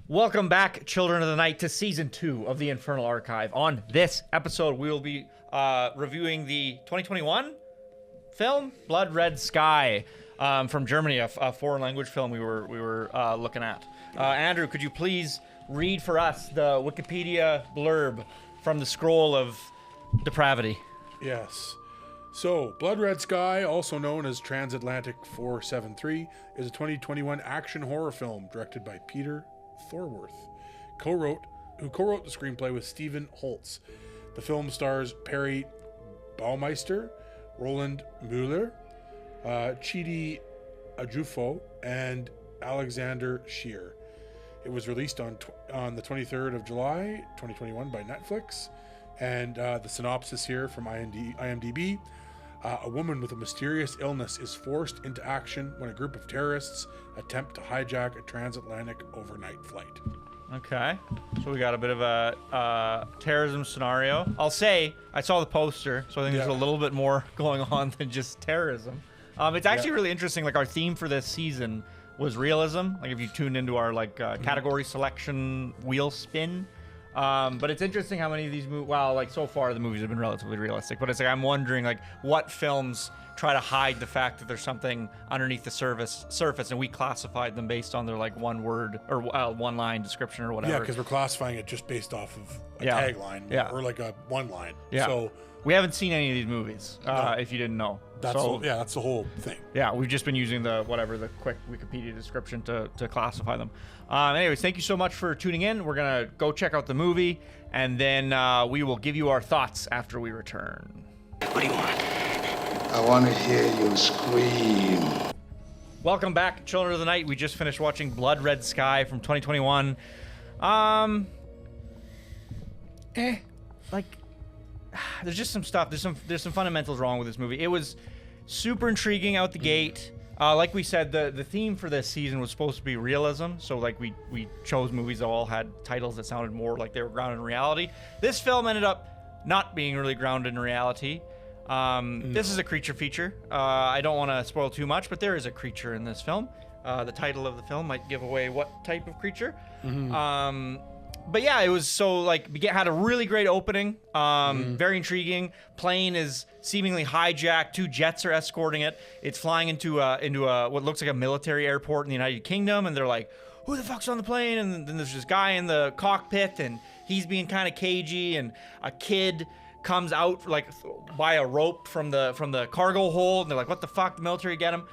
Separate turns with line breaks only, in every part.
Welcome back, Children of the Night, to Season 2 of the Infernal Archive. On this episode, we will be reviewing the 2021 film, Blood Red Sky, from Germany, a foreign language film we were looking at. Andrew, could you please read for us the Wikipedia blurb from the Scroll of Depravity?
Yes. So, Blood Red Sky, also known as Transatlantic 473, is a 2021 action horror film directed by Peter Thorworth, who co-wrote the screenplay with Stephen Holtz. The film stars Perry Baumeister, Roland Mueller, Chidi Ajufo, and Alexander Shear. It was released on the 23rd of July, 2021 by Netflix. And the synopsis here from IMDb. A woman with a mysterious illness is forced into action when a group of terrorists attempt to hijack a transatlantic overnight flight. Okay, so we got a bit of a terrorism scenario. I'll say, I saw the poster, so I think there's a little bit more going on than just terrorism. It's actually really interesting. Like, our theme for this season was realism. Like, if you tuned into our category selection wheel spin. But it's interesting how many of these movies, well, like, so far the movies have been relatively realistic, but it's like, I'm wondering, like, what films try to hide the fact that there's something underneath the surface, and we classified them based on their, like, one word or one line description or whatever. Yeah, because we're classifying it just based off of a tagline or like a one line.
Yeah.
So
we haven't seen any of these movies,
no.
If you didn't know.
That's that's the whole thing. Yeah,
we've just been using the quick Wikipedia description to classify them. Anyways, thank you so much for tuning in. We're going to go check out the movie, and then we will give you our thoughts after we return.
What do you want?
I want to hear you scream.
Welcome back, Children of the Night. We just finished watching Blood Red Sky from 2021. There's just some stuff. There's some fundamentals wrong with this movie. It was super intriguing out the gate. Like we said, the theme for this season was supposed to be realism. So, like, we chose movies that all had titles that sounded more like they were grounded in reality. This film ended up not being really grounded in reality. This is a creature feature. I don't want to spoil too much, but there is a creature in this film. The title of the film might give away what type of creature. But yeah, it was so, like, had a really great opening. Very intriguing. Plane is seemingly hijacked. 2 jets are escorting it. It's flying into what looks like a military airport in the United Kingdom, and they're like, "Who the fuck's on the plane?" And then there's this guy in the cockpit, and he's being kind of cagey, and a kid comes out like by a rope from the cargo hold, and they're like, "What the fuck?" The military get him.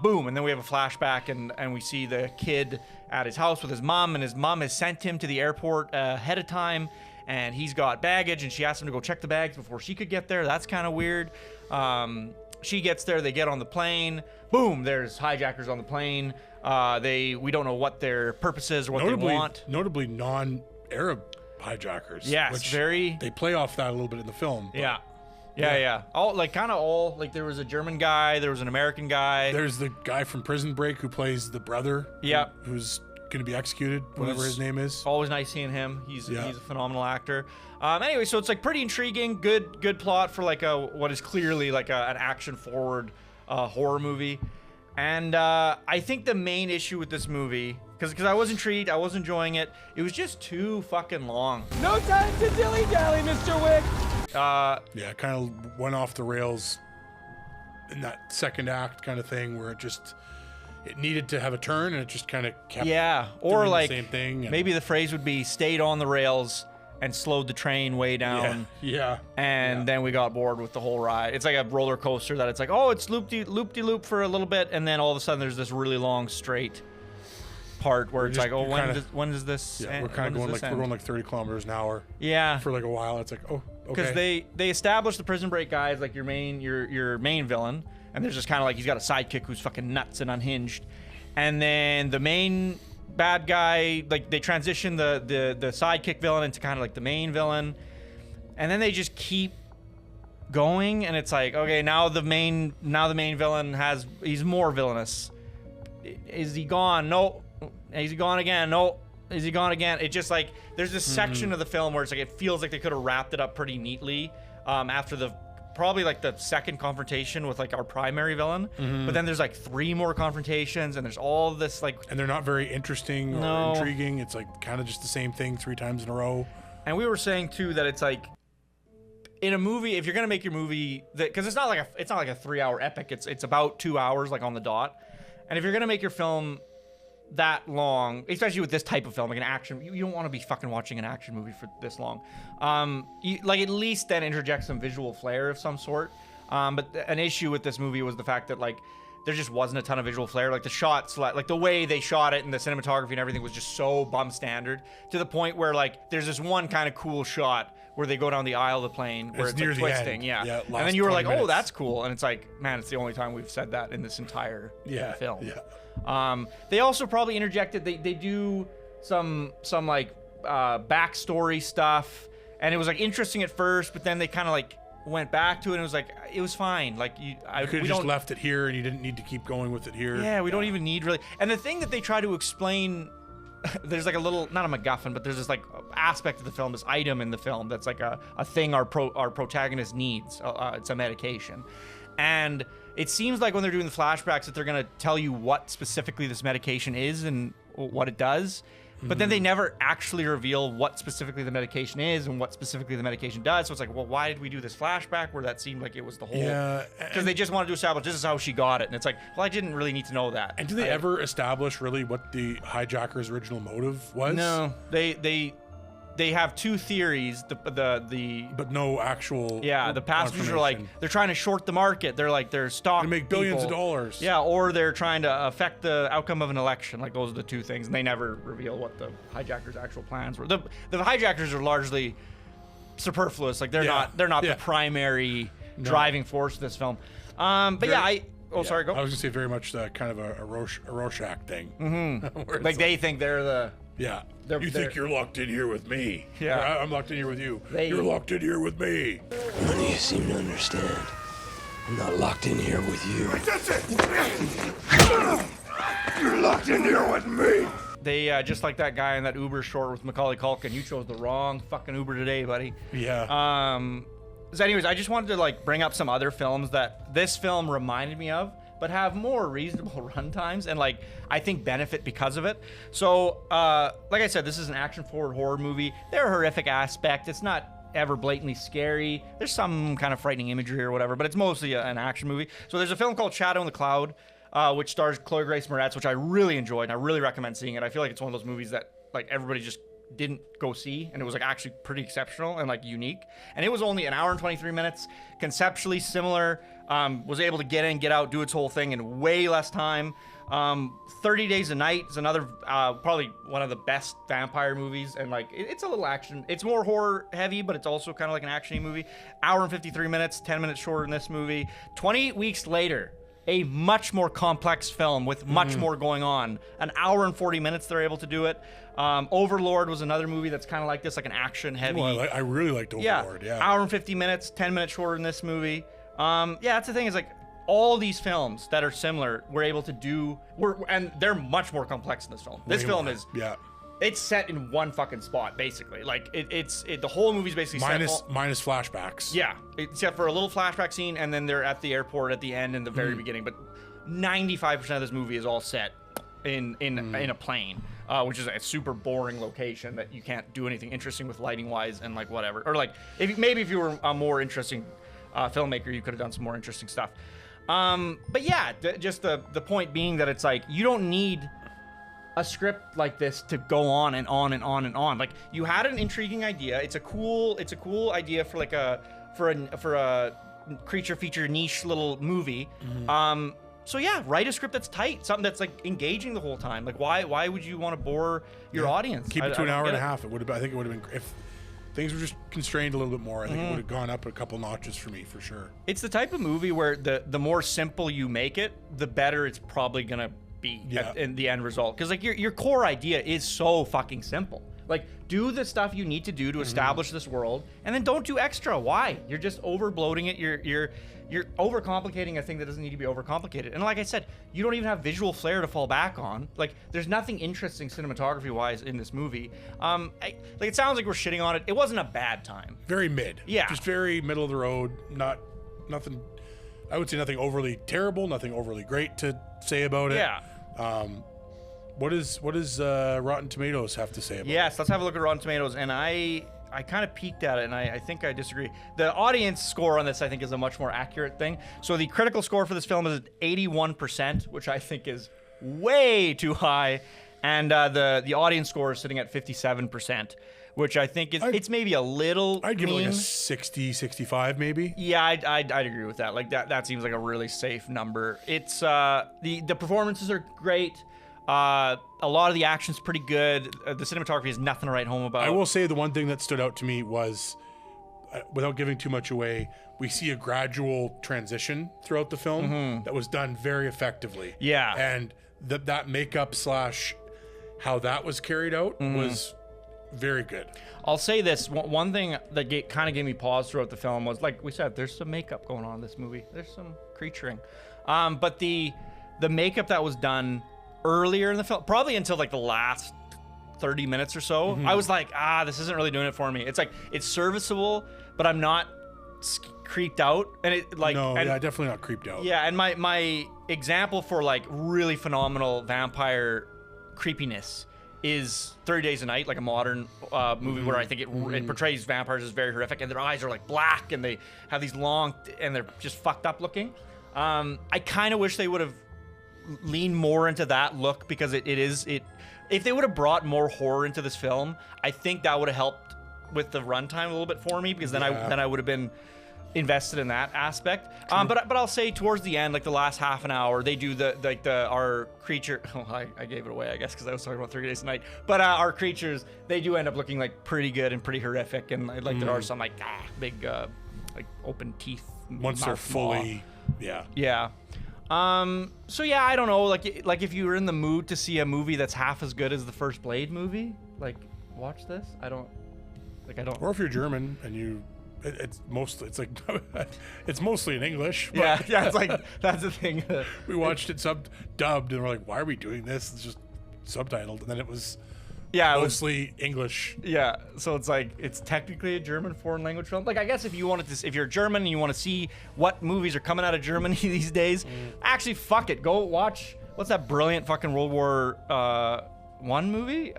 Boom, and then we have a flashback, and we see the kid at his house with his mom, and his mom has sent him to the airport ahead of time, and he's got baggage, and she asked him to go check the bags before she could get there. That's kind of weird. She gets there, they get on the plane. Boom, there's hijackers on the plane. We don't know what their purpose is or what they want.
Notably non-Arab hijackers.
Yes,
which
very.
They play off that a little bit in the film.
Yeah. Like there was a German guy, there was an American guy.
There's the guy from Prison Break who plays the brother.
Yeah.
Who's going to be executed, whatever his name is.
Always nice seeing him. He's a phenomenal actor. Anyway, so it's like pretty intriguing, good plot for like what is clearly like an action forward horror movie. And I think the main issue with this movie, because I was intrigued, I was enjoying it, it was just too fucking long.
No time to dilly-dally, Mr. Wick!
It kind of went off the rails in that second act kind of thing where it needed to have a turn, and it just kind of kept doing
like
the same thing.
Maybe the phrase would be stayed on the rails and slowed the train way down. Then we got bored with the whole ride. It's like a roller coaster that it's like, oh, it's loop-de-loop for a little bit, and then all of a sudden there's this really long straight part where it's like, oh, when does this end?
We're kind of going we're going like 30 kilometers an hour.
Yeah.
For like a while, it's like, oh, okay.
Because they established the Prison Break guy as like your main villain, and there's just kind of like he's got a sidekick who's fucking nuts and unhinged, and then the main bad guy, like they transition the sidekick villain into kind of like the main villain, and then they just keep going, and it's like, okay, now the main villain he's more villainous. Is he gone? No. Is he gone again? No. Is he gone again? It just like there's this section of the film where it's like it feels like they could have wrapped it up pretty neatly after the probably like the second confrontation with like our primary villain, but then there's like 3 more confrontations, and there's all this like,
And they're not very interesting
No.
or intriguing. It's like kind of just the same thing 3 times in a row.
and we were saying too that it's like in a movie, if you're gonna make your movie, because it's not like a 3-hour epic, it's about 2 hours like on the dot, and if you're gonna make your film that long, especially with this type of film, like an action, you don't want to be fucking watching an action movie for this long. Like at least then interject some visual flair of some sort. But an issue with this movie was the fact that like there just wasn't a ton of visual flair. Like the shots, like the way they shot it and the cinematography and everything was just so bum standard, to the point where like there's this one kind of cool shot where they go down the aisle of the plane where it's
near
like
the
twisting,
end.
yeah.
Yeah,
And
last
then you were
20
like, oh,
minutes.
that's cool. And it's like, man, it's the only time we've said that in this entire film.
Yeah.
They also probably interjected. They do some like backstory stuff, and it was like interesting at first, but then they kind of like went back to it, and it was like it was fine. Like
You could have just left it here, and you didn't need to keep going with it here.
Yeah, we don't even need really. And the thing that they try to explain, there's like a little, not a MacGuffin, but there's this like aspect of the film, this item in the film that's like a thing our protagonist needs. It's a medication. And it seems like when they're doing the flashbacks that they're going to tell you what specifically this medication is and what it does. But then they never actually reveal what specifically the medication is and what specifically the medication does. So it's like, well, why did we do this flashback where that seemed like it was the whole...
Yeah.
Because they just wanted to establish this is how she got it. And it's like, well, I didn't really need to know that.
And do they ever establish really what the hijacker's original motive was?
No. They have 2 theories.
But no actual.
Yeah, the passengers are like, they're trying to short the market. They're stock
to make billions
people.
of dollars.
Yeah, or they're trying to affect the outcome of an election. Like those are the 2 things, and they never reveal what the hijackers' actual plans were. The hijackers are largely superfluous. Like they're not the primary driving force of this film. Sorry, go.
I was gonna say very much kind of a Rorschach thing. Mm-hmm.
Like they think they're the...
Yeah.
You
think you're locked in here with me.
Yeah.
Or, I'm locked in here with you. You're locked in here with me.
None of you seem to understand. I'm not locked in here with you.
That's it! You're locked in here with me!
They, just like that guy in that Uber short with Macaulay Culkin, you chose the wrong fucking Uber today, buddy.
Yeah.
So anyways, I just wanted to like bring up some other films that this film reminded me of, but have more reasonable runtimes and like I think benefit because of it. So like I said, this is an action-forward horror movie. There are horrific aspects. It's not ever blatantly scary. There's some kind of frightening imagery or whatever, but it's mostly an action movie. So there's a film called Shadow in the Cloud, which stars Chloe Grace Moretz, which I really enjoyed, and I really recommend seeing it. I feel like it's one of those movies that like everybody just didn't go see, and it was like actually pretty exceptional and like unique. And it was only an hour and 23 minutes, conceptually similar. Was able to get in, get out, do its whole thing in way less time. 30 Days a Night is another probably one of the best vampire movies, and like it's a little action. It's more horror heavy, but it's also kind of like an action movie. Hour and 53 minutes, 10 minutes shorter than this movie. 28 weeks later, a much more complex film with much more going on. An hour and 40 minutes they're able to do it. Overlord was another movie that's kind of like this, like an action heavy.
I really liked Overlord. Yeah.
Hour and 50 minutes, 10 minutes shorter than this movie. That's the thing, is like all these films that are similar we're able to do, and they're much more complex in this film. This
Way
film
more.
is it's set in one fucking spot basically. Like the whole movie's basically
minus flashbacks.
Yeah, except for a little flashback scene, and then they're at the airport at the end and the very beginning. But 95% of this movie is all set in a plane, which is a super boring location that you can't do anything interesting with lighting wise and like whatever. Or like if you were a more interesting filmmaker, you could have done some more interesting stuff. But yeah, just the point being that it's like you don't need a script like this to go on and on and on and on. Like you had an intriguing idea. It's a cool idea for like for a creature feature niche little movie. So yeah, write a script that's tight, something that's like engaging the whole time. Like why would you want to bore your audience?
Keep it to an hour and a half. I think it would have been, if things were just constrained a little bit more, I think it would have gone up a couple notches for me, for sure.
It's the type of movie where the more simple you make it, the better it's probably gonna be in the end result. Because like your core idea is so fucking simple. Like do the stuff you need to do to establish this world, and then don't do extra. Why? You're just over bloating it. You're overcomplicating a thing that doesn't need to be overcomplicated. And like I said, you don't even have visual flair to fall back on. Like there's nothing interesting cinematography wise in this movie. It sounds like we're shitting on it. It wasn't a bad time.
Very mid.
Yeah.
Just very middle of the road. Not nothing. I would say nothing overly terrible, nothing overly great to say about it.
Yeah.
What does Rotten Tomatoes have to say about it?
Yes, let's have a look at Rotten Tomatoes. And I kind of peeked at it, and I think I disagree. The audience score on this, I think, is a much more accurate thing. So the critical score for this film is 81%, which I think is way too high. And the audience score is sitting at 57%, which I think it's maybe a little
I'd give it like
mean.
a 60, 65 maybe.
Yeah, I'd agree with that. Like that seems like a really safe number. It's the performances are great. A lot of the action's pretty good. The cinematography is nothing to write home about.
I will say the one thing that stood out to me was, without giving too much away, we see a gradual transition throughout the film that was done very effectively.
Yeah.
And that makeup / how that was carried out was very good.
I'll say this. One thing that kind of gave me pause throughout the film was, like we said, there's some makeup going on in this movie. There's some creaturing. But the makeup that was done earlier in the film, probably until like the last 30 minutes or so, I was like, this isn't really doing it for me. It's like, it's serviceable, but I'm not creeped out. And it like,
definitely not creeped out.
Yeah, and my example for like really phenomenal vampire creepiness is 30 Days a Night, like a modern movie where I think it portrays vampires as very horrific, and their eyes are like black, and they have these long, and they're just fucked up looking. I kind of wish they would have leaned more into that look, because it if they would have brought more horror into this film, I think that would have helped with the runtime a little bit for me, because then I would have been invested in that aspect. But I'll say towards the end, like the last half an hour, they do our creature. Oh, I gave it away, I guess, because I was talking about 30 Days a Night. But our creatures, they do end up looking like pretty good and pretty horrific, and like there are some like big like open teeth.
Once they're fully,
yeah. So yeah, I don't know. Like if you were in the mood to see a movie that's half as good as the first Blade movie, like watch this. I don't.
Or if you're German and it's mostly in English. But
Yeah. It's like that's the thing.
we watched it dubbed, and we're like, why are we doing this? It's just subtitled, and then it was mostly English.
Yeah, so it's like it's technically a German foreign language film. Like I guess if you're German and you want to see what movies are coming out of Germany these days, actually fuck it, go watch what's that brilliant fucking World War I movie?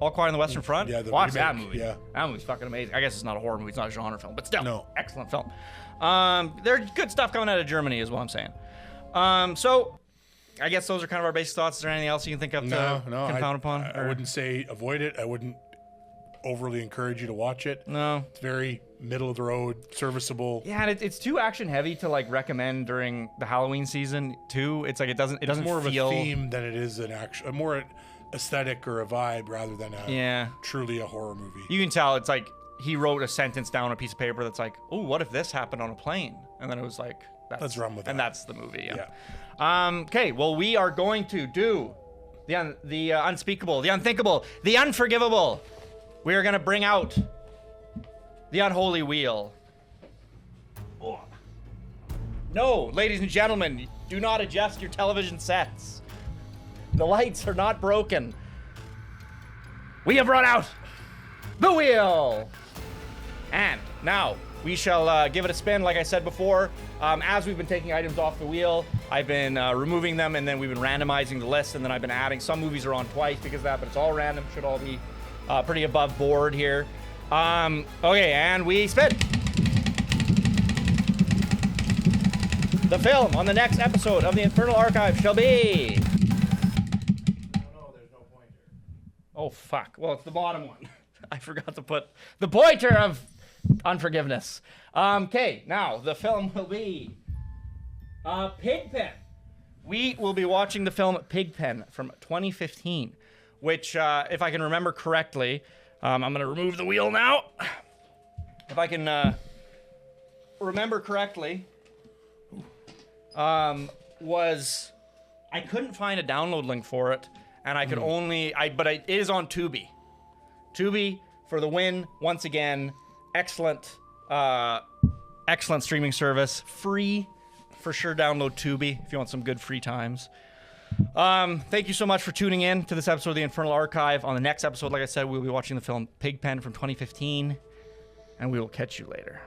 All Quiet on the Western Front.
Yeah,
watch
remake,
that movie.
yeah.
That movie's fucking amazing. I guess it's not a horror movie, it's not a genre film, but still,
No.
excellent film. There's good stuff coming out of Germany, is what I'm saying. So I guess those are kind of our basic thoughts. Is there anything else you can think of to confound upon?
I wouldn't say avoid it. I wouldn't overly encourage you to watch it.
No.
It's very middle of the road, serviceable.
Yeah, and it's too action heavy to like recommend during the Halloween season too. It's like it doesn't
More
feel
of a theme than it is a more aesthetic or a vibe rather than truly a horror movie.
You can tell it's like he wrote a sentence down on a piece of paper that's like, oh, what if this happened on a plane? And then it was like,
let's run with that.
And that's the movie. Yeah. Okay. Well, we are going to do the unspeakable, the unthinkable, the unforgivable. We are going to bring out the unholy wheel. Oh. No, ladies and gentlemen, do not adjust your television sets. The lights are not broken. We have brought out the wheel. And now we shall give it a spin, like I said before. As we've been taking items off the wheel, I've been removing them, and then we've been randomizing the list, and then I've been adding. Some movies are on twice because of that, but it's all random. Should all be pretty above board here. Okay, and we spin. The film on the next episode of the Infernal Archive shall be... Oh, fuck. Well, it's the bottom one. I forgot to put the pointer of unforgiveness. Okay, now the film will be Pigpen. We will be watching the film Pigpen from 2015, which, if I can remember correctly, I'm going to remove the wheel now. If I can remember correctly, was... I couldn't find a download link for it. And I could it is on Tubi. Tubi for the win once again. Excellent streaming service. Free, for sure. Download Tubi if you want some good free times. Thank you so much for tuning in to this episode of the Infernal Archive. On the next episode, like I said, we'll be watching the film Pigpen from 2015, and we will catch you later.